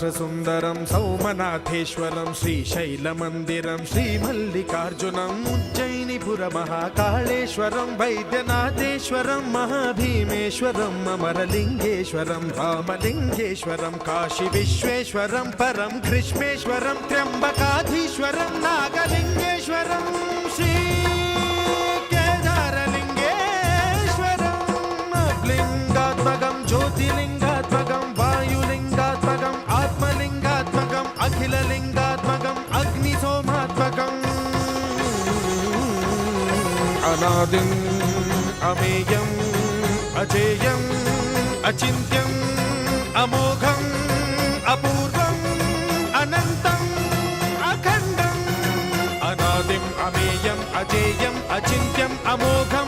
రాష్ట్రసుందరం సౌమనాథేశ్వరం శ్రీశైలమందిరం శ్రీమల్లికార్జునం ఉజ్జయినిపురమహాకాళేశ్వరం వైద్యనాథేశ్వరం మహాభీమేశ్వరం అమరలింగేశ్వరం రామలింగేశ్వరం కాశీ విశ్వేశ్వరం పరం కృష్ణేశ్వరం త్ర్యంబకాధీశ్వరం నాగలింగేశ్వరం శ్రీ కేదారలింగేశ్వరం లింగాత్మకం జ్యోతిలింగాత్మకం వాయులింగాత్మకం ఆత్మలింగాత్మకం అఖిలలింగాత్మకం అగ్నిసోమాత్మకం అనాదిం అమేయం అజేయం అచింత్యం అమోఘం అపూర్వం అనంతం అఖండం అనాదిం అమేయం అజేయం అచింత్యం అమోఘం